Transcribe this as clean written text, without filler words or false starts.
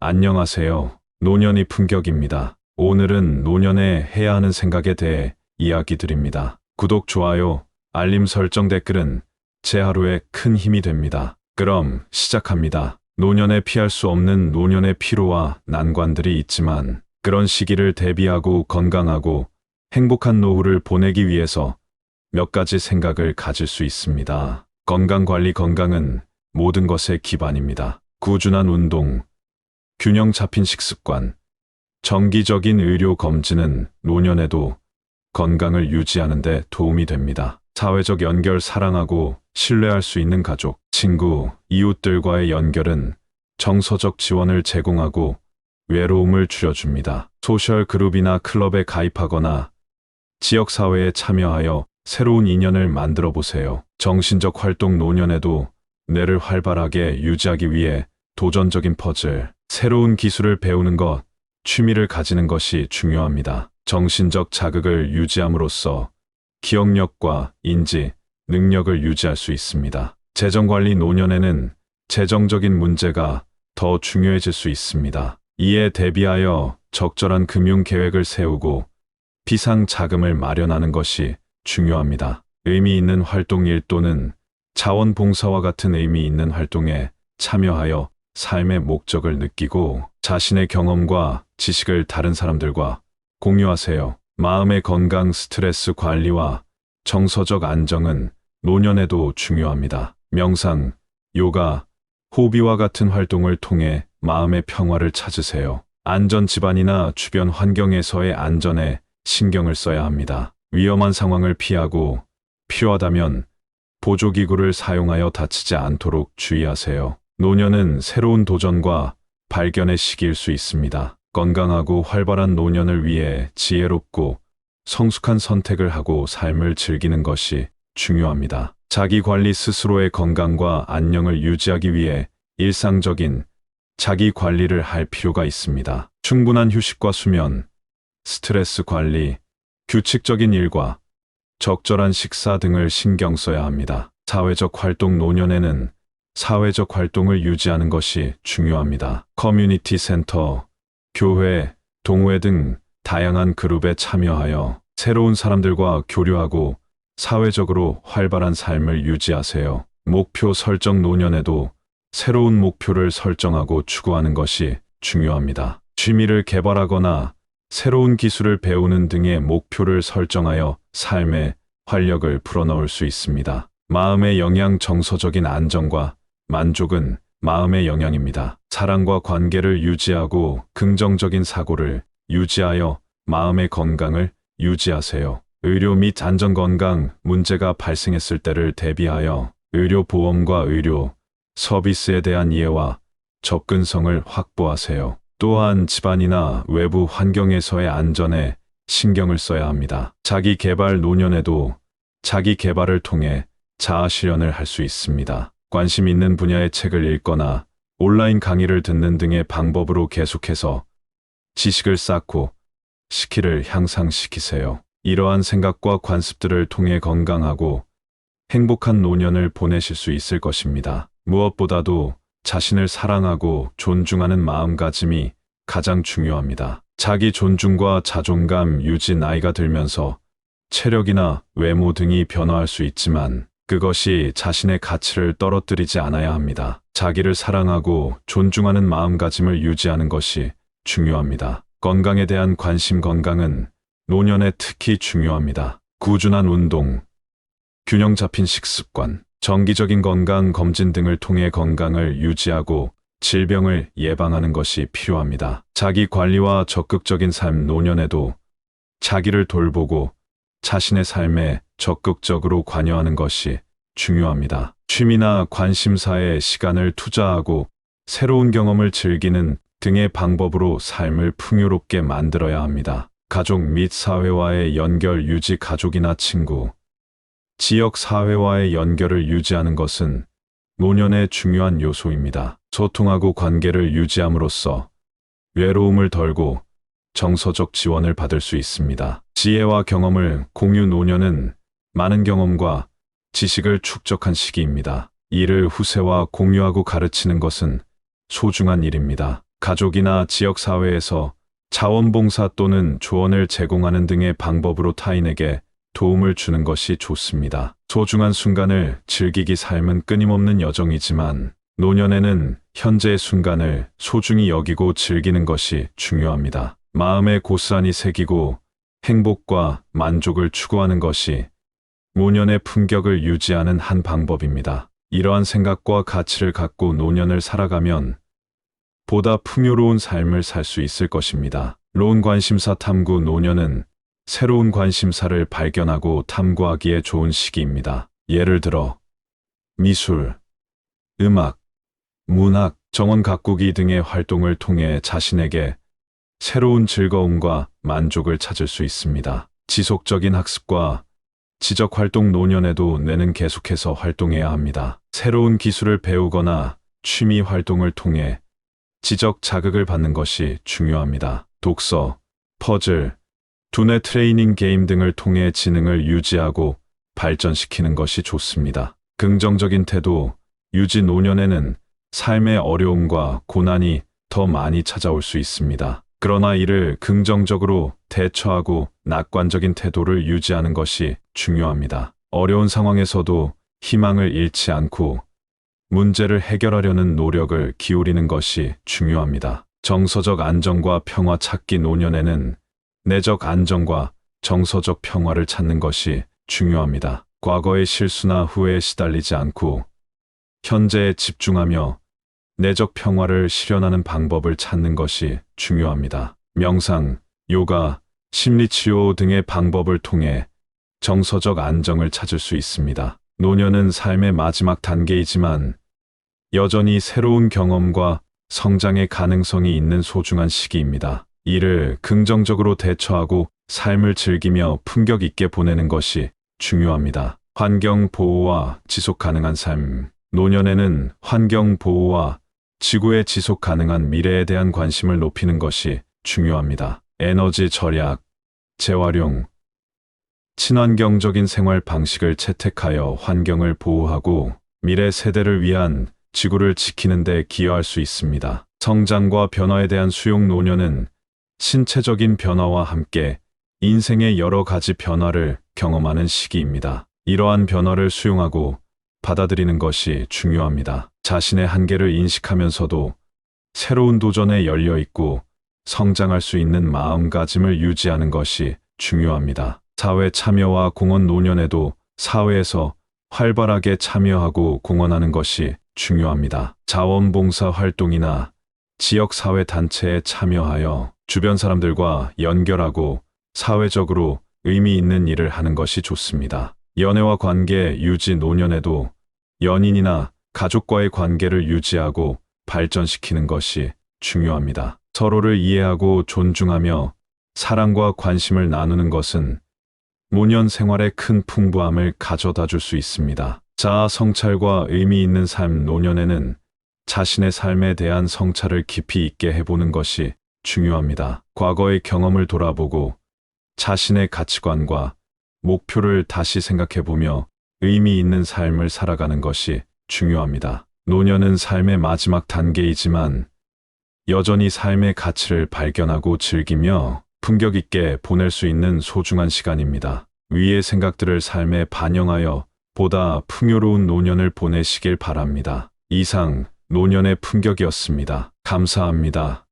안녕하세요. 노년이 품격입니다. 오늘은 노년에 해야 하는 생각에 대해 이야기 드립니다. 구독, 좋아요, 알림 설정, 댓글은 제 하루에 큰 힘이 됩니다. 그럼 시작합니다. 노년에 피할 수 없는 노년의 피로와 난관들이 있지만 그런 시기를 대비하고 건강하고 행복한 노후를 보내기 위해서 몇 가지 생각을 가질 수 있습니다. 건강관리. 건강은 모든 것의 기반입니다. 꾸준한 운동, 균형 잡힌 식습관, 정기적인 의료 검진은 노년에도 건강을 유지하는 데 도움이 됩니다. 사회적 연결. 사랑하고 신뢰할 수 있는 가족, 친구, 이웃들과의 연결은 정서적 지원을 제공하고 외로움을 줄여줍니다. 소셜 그룹이나 클럽에 가입하거나 지역사회에 참여하여 새로운 인연을 만들어 보세요. 정신적 활동. 노년에도 뇌를 활발하게 유지하기 위해 도전적인 퍼즐, 새로운 기술을 배우는 것, 취미를 가지는 것이 중요합니다. 정신적 자극을 유지함으로써 기억력과 인지, 능력을 유지할 수 있습니다. 재정관리. 노년에는 재정적인 문제가 더 중요해질 수 있습니다. 이에 대비하여 적절한 금융 계획을 세우고 비상 자금을 마련하는 것이 중요합니다. 의미 있는 활동. 일 또는 자원봉사와 같은 의미 있는 활동에 참여하여 삶의 목적을 느끼고 자신의 경험과 지식을 다른 사람들과 공유하세요. 마음의 건강. 스트레스 관리와 정서적 안정은 노년에도 중요합니다. 명상, 요가, 호비와 같은 활동을 통해 마음의 평화를 찾으세요. 안전. 집안이나 주변 환경에서의 안전에 신경을 써야 합니다. 위험한 상황을 피하고 필요하다면 보조기구를 사용하여 다치지 않도록 주의하세요. 노년은 새로운 도전과 발견의 시기일 수 있습니다. 건강하고 활발한 노년을 위해 지혜롭고 성숙한 선택을 하고 삶을 즐기는 것이 중요합니다. 자기관리. 스스로의 건강과 안녕을 유지하기 위해 일상적인 자기관리를 할 필요가 있습니다. 충분한 휴식과 수면, 스트레스 관리, 규칙적인 일과 적절한 식사 등을 신경 써야 합니다. 사회적 활동. 노년에는 사회적 활동을 유지하는 것이 중요합니다. 커뮤니티 센터, 교회, 동호회 등 다양한 그룹에 참여하여 새로운 사람들과 교류하고 사회적으로 활발한 삶을 유지하세요. 목표 설정. 노년에도 새로운 목표를 설정하고 추구하는 것이 중요합니다. 취미를 개발하거나 새로운 기술을 배우는 등의 목표를 설정하여 삶에 활력을 불어넣을 수 있습니다. 마음의 영향. 정서적인 안정과 만족은 마음의 영향입니다. 사랑과 관계를 유지하고 긍정적인 사고를 유지하여 마음의 건강을 유지하세요. 의료 및 안전건강 문제가 발생했을 때를 대비하여 의료보험과 의료 서비스에 대한 이해와 접근성을 확보하세요. 또한 집안이나 외부 환경에서의 안전에 신경을 써야 합니다. 자기 개발. 노년에도 자기 개발을 통해 자아 실현을 할 수 있습니다. 관심 있는 분야의 책을 읽거나 온라인 강의를 듣는 등의 방법으로 계속해서 지식을 쌓고 스킬을 향상시키세요. 이러한 생각과 관습들을 통해 건강하고 행복한 노년을 보내실 수 있을 것입니다. 무엇보다도 자신을 사랑하고 존중하는 마음가짐이 가장 중요합니다. 자기 존중과 자존감 유지. 나이가 들면서 체력이나 외모 등이 변화할 수 있지만 그것이 자신의 가치를 떨어뜨리지 않아야 합니다. 자기를 사랑하고 존중하는 마음가짐을 유지하는 것이 중요합니다. 건강에 대한 관심. 건강은 노년에 특히 중요합니다. 꾸준한 운동, 균형 잡힌 식습관, 정기적인 건강 검진 등을 통해 건강을 유지하고 질병을 예방하는 것이 필요합니다. 자기 관리와 적극적인 삶. 노년에도 자기를 돌보고 자신의 삶에 적극적으로 관여하는 것이 중요합니다. 취미나 관심사에 시간을 투자하고 새로운 경험을 즐기는 등의 방법으로 삶을 풍요롭게 만들어야 합니다. 가족 및 사회와의 연결 유지. 가족이나 친구, 지역 사회와의 연결을 유지하는 것은 노년의 중요한 요소입니다. 소통하고 관계를 유지함으로써 외로움을 덜고 정서적 지원을 받을 수 있습니다. 지혜와 경험을 공유. 노년은 많은 경험과 지식을 축적한 시기입니다. 이를 후세와 공유하고 가르치는 것은 소중한 일입니다. 가족이나 지역사회에서 자원봉사 또는 조언을 제공하는 등의 방법으로 타인에게 도움을 주는 것이 좋습니다. 소중한 순간을 즐기기 삶은 끊임없는 여정이지만 노년에는 현재의 순간을 소중히 여기고 즐기는 것이 중요합니다. 마음에 고스란히 새기고 행복과 만족을 추구하는 것이 노년의 품격을 유지하는 한 방법입니다. 이러한 생각과 가치를 갖고 노년을 살아가면 보다 풍요로운 삶을 살 수 있을 것입니다. 로운 관심사 탐구 노년은 새로운 관심사를 발견하고 탐구하기에 좋은 시기입니다. 예를 들어 미술, 음악, 문학, 정원 가꾸기 등의 활동을 통해 자신에게 새로운 즐거움과 만족을 찾을 수 있습니다. 지속적인 학습과 지적 활동 노년에도 뇌는 계속해서 활동해야 합니다. 새로운 기술을 배우거나 취미 활동을 통해 지적 자극을 받는 것이 중요합니다. 독서, 퍼즐, 두뇌 트레이닝 게임 등을 통해 지능을 유지하고 발전시키는 것이 좋습니다. 긍정적인 태도 유지 노년에는 삶의 어려움과 고난이 더 많이 찾아올 수 있습니다. 그러나 이를 긍정적으로 대처하고 낙관적인 태도를 유지하는 것이 중요합니다. 어려운 상황에서도 희망을 잃지 않고 문제를 해결하려는 노력을 기울이는 것이 중요합니다. 정서적 안정과 평화 찾기 노년에는 내적 안정과 정서적 평화를 찾는 것이 중요합니다. 과거의 실수나 후회에 시달리지 않고 현재에 집중하며 내적 평화를 실현하는 방법을 찾는 것이 중요합니다. 명상, 요가, 심리치료 등의 방법을 통해 정서적 안정을 찾을 수 있습니다. 노년은 삶의 마지막 단계이지만 여전히 새로운 경험과 성장의 가능성이 있는 소중한 시기입니다. 이를 긍정적으로 대처하고 삶을 즐기며 품격 있게 보내는 것이 중요합니다. 환경 보호와 지속 가능한 삶. 노년에는 환경 보호와 지구의 지속 가능한 미래에 대한 관심을 높이는 것이 중요합니다. 에너지 절약, 재활용, 친환경적인 생활 방식을 채택하여 환경을 보호하고 미래 세대를 위한 지구를 지키는 데 기여할 수 있습니다. 성장과 변화에 대한 수용 노년은 신체적인 변화와 함께 인생의 여러 가지 변화를 경험하는 시기입니다. 이러한 변화를 수용하고 받아들이는 것이 중요합니다. 자신의 한계를 인식하면서도 새로운 도전에 열려 있고 성장할 수 있는 마음가짐을 유지하는 것이 중요합니다. 사회 참여와 공헌 노년에도 사회에서 활발하게 참여하고 공헌하는 것이 중요합니다. 자원봉사 활동이나 지역사회 단체에 참여하여 주변 사람들과 연결하고 사회적으로 의미 있는 일을 하는 것이 좋습니다. 연애와 관계 유지 노년에도 연인이나 가족과의 관계를 유지하고 발전시키는 것이 중요합니다. 서로를 이해하고 존중하며 사랑과 관심을 나누는 것은 노년 생활에 큰 풍부함을 가져다 줄 수 있습니다. 자아 성찰과 의미 있는 삶 노년에는 자신의 삶에 대한 성찰을 깊이 있게 해보는 것이 중요합니다. 과거의 경험을 돌아보고 자신의 가치관과 목표를 다시 생각해보며 의미 있는 삶을 살아가는 것이 중요합니다. 노년은 삶의 마지막 단계이지만 여전히 삶의 가치를 발견하고 즐기며 품격 있게 보낼 수 있는 소중한 시간입니다. 위의 생각들을 삶에 반영하여 보다 풍요로운 노년을 보내시길 바랍니다. 이상 노년의 품격이었습니다. 감사합니다.